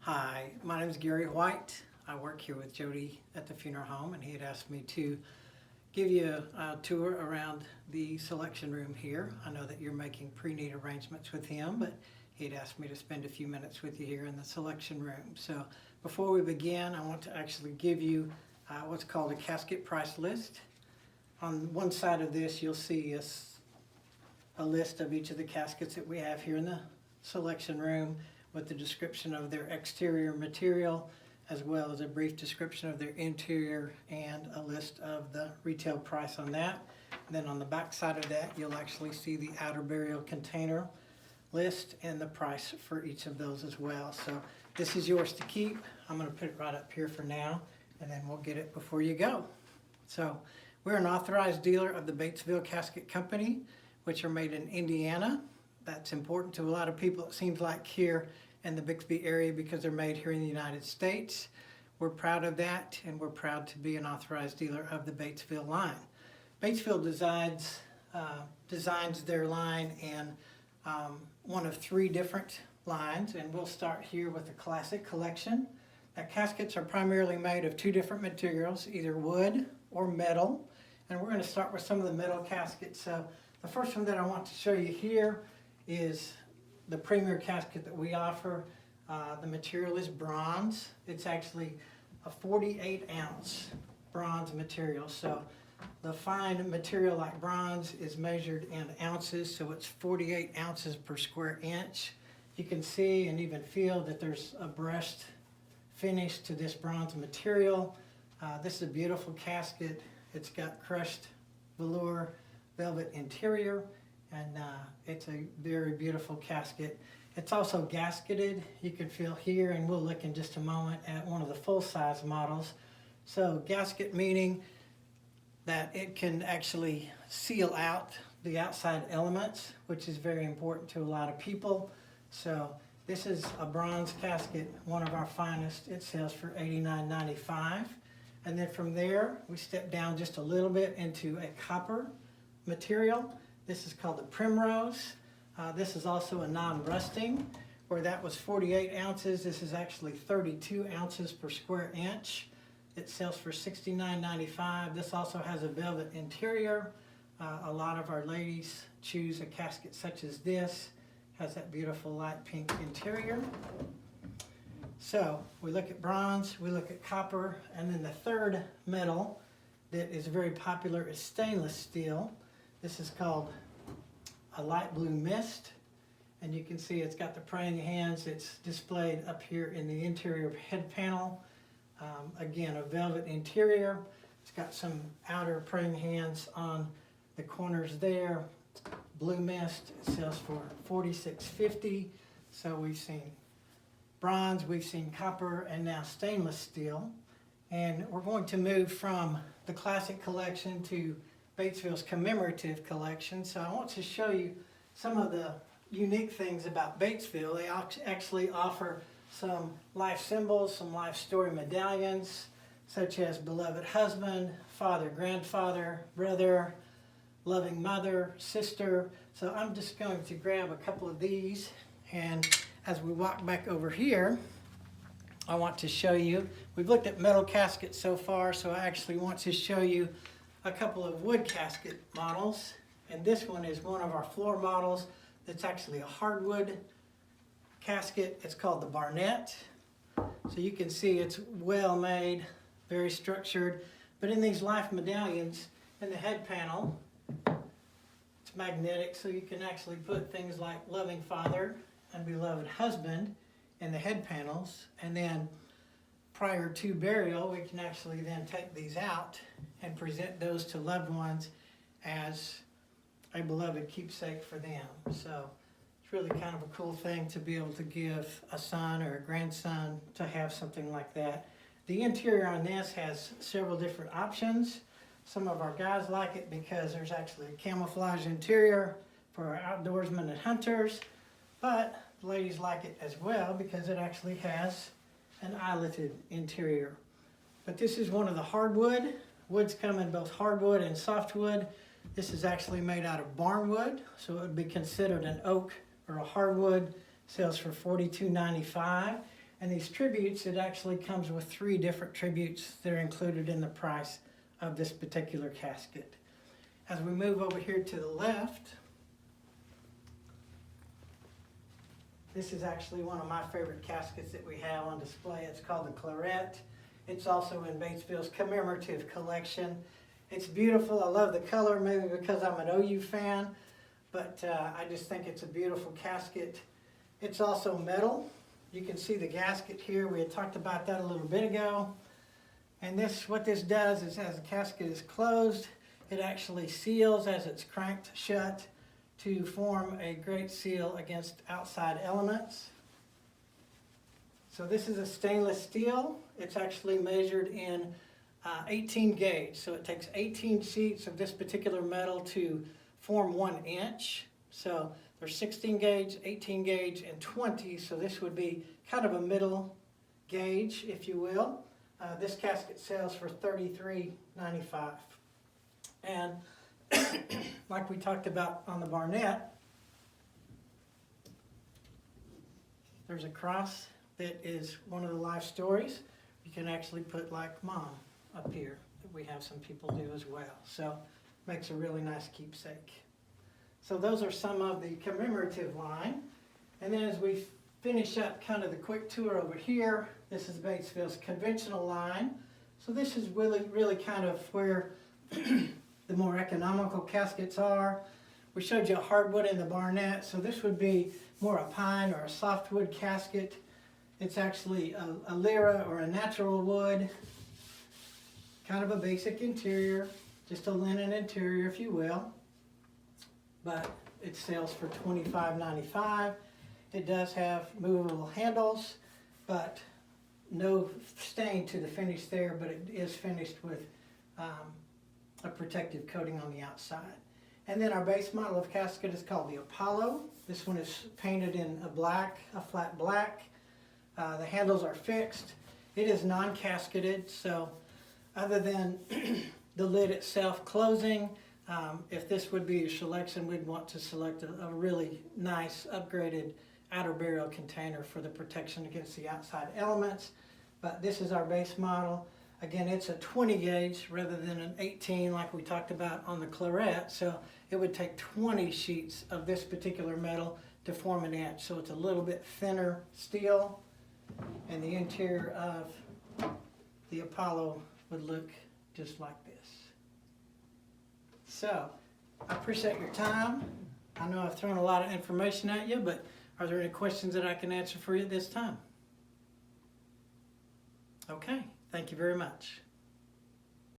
Hi, my name is Gary White. I work here with Jody at the funeral home, and he had asked me to give you a tour around the selection room here. I know that you're making pre-need arrangements with him, but he'd asked me to spend a few minutes with you here in the selection room. So before we begin, I want to actually give you what's called a casket price list. On one side of this, you'll see a list of each of the caskets that we have here in the selection room, with the description of their exterior material, as well as a brief description of their interior and a list of the retail price on that. And then on the back side of that, you'll actually see the outer burial container list and the price for each of those as well. So this is yours to keep. I'm going to put it right up here for now, and then we'll get it before you go. So we're an authorized dealer of the Batesville Casket Company, which are made in Indiana. That's important to a lot of people, it seems like, here in the Bixby area, because they're made here in the United States. We're proud of that, and we're proud to be an authorized dealer of the Batesville line. Batesville designs their line in one of three different lines, and we'll start here with the Classic collection. Now, caskets are primarily made of two different materials, either wood or metal, and we're going to start with some of the metal caskets. So the first one that I want to show you here is the premier casket that we offer. The material is bronze. It's actually a 48-ounce bronze material. So the fine material like bronze is measured in ounces, so it's 48 ounces per square inch. You can see and even feel that there's a brushed finish to this bronze material. This is a beautiful casket. It's got crushed velour velvet interior, and it's a very beautiful casket. It's also gasketed. You can feel here, and we'll look in just a moment at one of the full-size models. So gasket meaning that it can actually seal out the outside elements, which is very important to a lot of people. So this is a bronze casket, one of our finest. It sells for $89.95. And then from there, we step down just a little bit into a copper material. This is called the Primrose. This is also a non-rusting, where that was 48 ounces. This is actually 32 ounces per square inch. It sells for $69.95. This also has a velvet interior. A lot of our ladies choose a casket such as this. Has that beautiful light pink interior. So we look at bronze, we look at copper, and then the third metal that is very popular is stainless steel. This is called a light blue mist, and you can see it's got the praying hands. It's displayed up here in the interior head panel. Again, a velvet interior. It's got some outer praying hands on the corners there. Blue mist. It sells for $46.50. So we've seen bronze, we've seen copper, and now stainless steel. And we're going to move from the Classic collection to Batesville's commemorative collection. So I want to show you some of the unique things about Batesville. They actually offer some life symbols, some life story medallions, such as beloved husband, father, grandfather, brother, loving mother, sister. So I'm just going to grab a couple of these, and as we walk back over here, I want to show you, we've looked at metal caskets so far, so I actually want to show you a couple of wood casket models. And this one is one of our floor models that's actually a hardwood casket. It's called the Barnett. So you can see it's well made, very structured. But in these life medallions, in the head panel, it's magnetic, so you can actually put things like loving father and beloved husband in the head panels. And then prior to burial, we can actually then take these out and present those to loved ones as a beloved keepsake for them. So it's really kind of a cool thing to be able to give a son or a grandson to have something like that. The interior on this has several different options. Some of our guys like it because there's actually a camouflage interior for our outdoorsmen and hunters, but the ladies like it as well because it actually has an eyeletted interior. But this is one of the hardwood. Woods come in both hardwood and softwood. This is actually made out of barnwood, so it would be considered an oak or a hardwood. Sells for $42.95. And these tributes, it actually comes with 3 different tributes that are included in the price of this particular casket. As we move over here to the left, this is actually one of my favorite caskets that we have on display. It's called the Claret. It's also in Batesville's commemorative collection. It's beautiful. I love the color, maybe because I'm an OU fan, but I just think it's a beautiful casket. It's also metal. You can see the gasket here. We had talked about that a little bit ago. And what this does is, as the casket is closed, it actually seals as it's cranked shut to form a great seal against outside elements. So this is a stainless steel. It's actually measured in 18 gauge. So it takes 18 sheets of this particular metal to form 1 inch. So there's 16 gauge, 18 gauge, and 20. So this would be kind of a middle gauge, if you will. This casket sells for $33.95. And like we talked about on the Barnett, there's a cross that is one of the life stories. You can actually put like Mom up here. We have some people do as well. So makes a really nice keepsake. So those are some of the commemorative line. And then as we finish up kind of the quick tour over here, this is Batesville's conventional line. So this is really kind of where the more economical caskets are. We showed you a hardwood in the Barnett, so this would be more a pine or a softwood casket. It's actually a lyra or a natural wood, kind of a basic interior, just a linen interior if you will, but it sells for $25.95. It does have movable handles, but no stain to the finish there, but it is finished with a protective coating on the outside. And then our base model of casket is called the Apollo. This one is painted in a flat black. The handles are fixed. It is non-casketed, so other than the lid itself closing, if this would be your selection, we'd want to select a really nice upgraded outer burial container for the protection against the outside elements. But this is our base model. Again, it's a 20 gauge rather than an 18 like we talked about on the Claret. So it would take 20 sheets of this particular metal to form an inch. So it's a little bit thinner steel. And the interior of the Apollo would look just like this. So I appreciate your time. I know I've thrown a lot of information at you, but are there any questions that I can answer for you at this time? Okay, thank you very much.